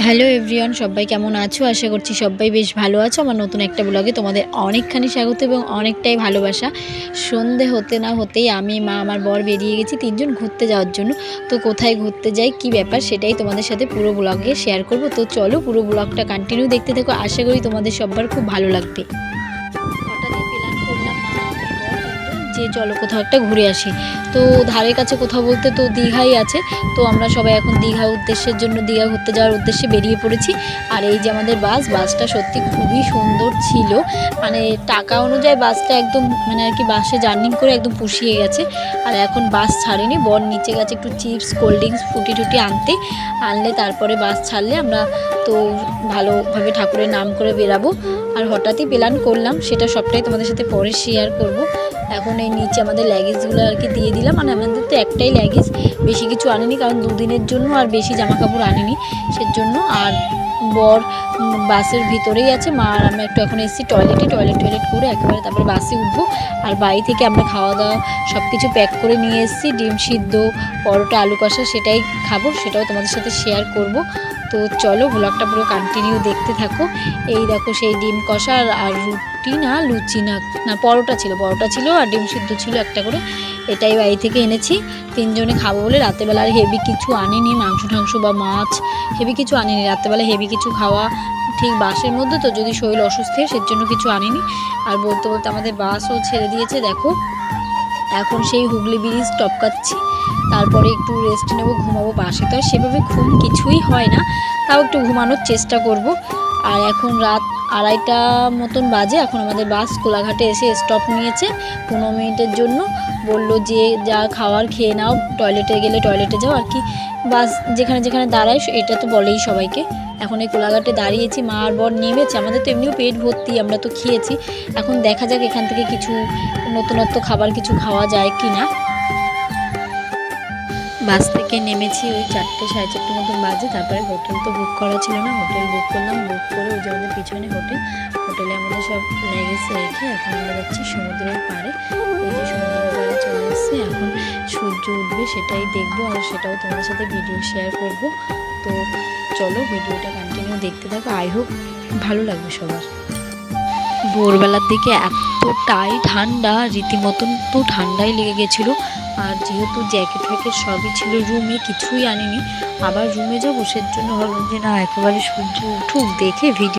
Hello everyone, সবাই কেমন আছো? আশা করছি সবাই বেশ ভালো আছো। আমার নতুন একটা ব্লগে তোমাদের অনেকখানি স্বাগত এবং অনেকটাই ভালোবাসা। সন্ধে হতে না হতেই আমি, মা, আমার বর বেরিয়ে গেছি তিনজন ঘুরতে যাওয়ার জন্য। তো কোথায় ঘুরতে যাই, কি ব্যাপার, সেটাই তোমাদের সাথে পুরো ব্লগে শেয়ার করব। তো চলো পুরো ব্লগটা কন্টিনিউ দেখতে থাকো, আশা করি তোমাদের সবার খুব ভালো লাগবে। হঠাৎই প্ল্যান করলাম মা, আমি, বর তিনজন যে চলো কোথাও একটা ঘুরে আসি। তো ধারের কাছে কোথাও বলতে তো দীঘাই আছে। তো আমরা সবাই এখন দীঘা ঘুরতে যাওয়ার উদ্দেশ্যে বেরিয়ে পড়েছি। আর এই যে আমাদের বাসটা সত্যি খুবই সুন্দর ছিল। মানে টাকা অনুযায়ী বাসটা একদম মানে আর কি বাসে জার্নি করে একদম পুষিয়ে গেছে। আর এখন বাস ছাড়েনি, বর নিচে গেছে একটু চিপস কোল্ড ড্রিঙ্কস ফুটি টুটি আনলে তারপরে বাস ছাড়লে আমরা তো ভালোভাবে ঠাকুরের নাম করে বেরাবো। আর হঠাৎই প্ল্যান করলাম, সেটা সবটাই তোমাদের সাথে পরে শেয়ার করব। এখন এই নিচে আমাদের ল্যাগেজগুলো আর কি দিয়ে দিলাম। মানে আমাদের তো একটাই ল্যাগেজ, বেশি কিছু আনিনি, কারণ দুদিনের জন্য আর বেশি জামা কাপড় আনিনি সেজন্য। আর বর বাসের ভিতরেই আছে, মা আর আমরা একটু এখন এসেছি টয়লেট করে একেবারে তারপরে বাসে উঠবো। আর বাড়ি থেকে আমরা খাওয়া দাওয়া সব কিছু প্যাক করে নিয়ে এসেছি, ডিম সিদ্ধ, পরোটা, আলু কষা, সেটাই খাবো, সেটাও তোমাদের সাথে শেয়ার করব। তো চলো ব্লগটা পুরো কন্টিনিউ দেখতে থাকো। এই দেখো সেই ডিম কষা আর রুটি না লুচি না পরোটা ছিল আর ডিম সিদ্ধ ছিল একটা করে। এটাই বাড়ি থেকে এনেছি, তিনজনে খাবো বলে। রাতেরবেলা আর হেভি কিছু আনিনি, মাংস টাংস বা মাছ হেভি কিছু আনিনি। রাতেরবেলা হেভি কিছু খাওয়া ঠিক বাসের মধ্যে তো, যদি শরীর অসুস্থ হয় সের জন্য কিছু আনিনি। আর বলতে বলতে আমাদের বাসও ছেড়ে দিয়েছে। দেখো এখন সেই হুগলি ব্রিজ টপকাচ্ছি, তারপরে একটু রেস্ট নেবো, ঘুমাবো। বাসে তো আর সেভাবে ঘুম কিছুই হয় না, তাও একটু ঘুমানোর চেষ্টা করব। আর এখন রাত 2:30 মতন বাজে। এখন আমাদের বাস কোলাঘাটে এসে স্টপ নিয়েছে 15 মিনিটের জন্য। বললো যে যা খাওয়ার খেয়ে নাও, টয়লেটে গেলে টয়লেটে যাও আর কি। বাস যেখানে যেখানে দাঁড়ায় এটা তো বলেই সবাইকে। এখন এই কোলাঘাটে দাঁড়িয়েছি, মা আর বর নেমেছে। আমাদের তো এমনিও পেট ভর্তি, আমরা তো খেয়েছি। এখন দেখা যাক এখান থেকে কিছু নতুনত্ব খাবার কিছু খাওয়া যায় কি না। বাস থেকে নেমেছি ওই 4টে সাড়ে 4টে মতন বাজে। তারপরে হোটেল তো বুক করা ছিল না, হোটেল বুক করলাম। বুক করে ওই যে আমাদের পিছনে হোটেলে আমাদের সব লেগেজ রেখে এখন আমরা যাচ্ছি সমুদ্রের পাড়ে। এই যে সমুদ্রের পাড়ে চলে এসেছি, এখন সূর্য উঠবে সেটাই দেখবো, আর সেটাও তোমাদের সাথে ভিডিও শেয়ার করব। তো চলো ভিডিওটা কন্টিনিউ দেখতে থাকো, আই হোপ ভালো লাগবে সবার। ভোরবেলার দিকে এতটাই ঠান্ডা, রীতিমতন তো ঠান্ডাই লেগে গেছিলো। আর যেহেতু জ্যাকেট ফ্যাকেট সবই ছিল রুমে, কিছুই আনিনি। আবার রুমে যাবো, সেজন্য ভাবলাম যে না একেবারে সূর্য উঠুক দেখে ভিডিও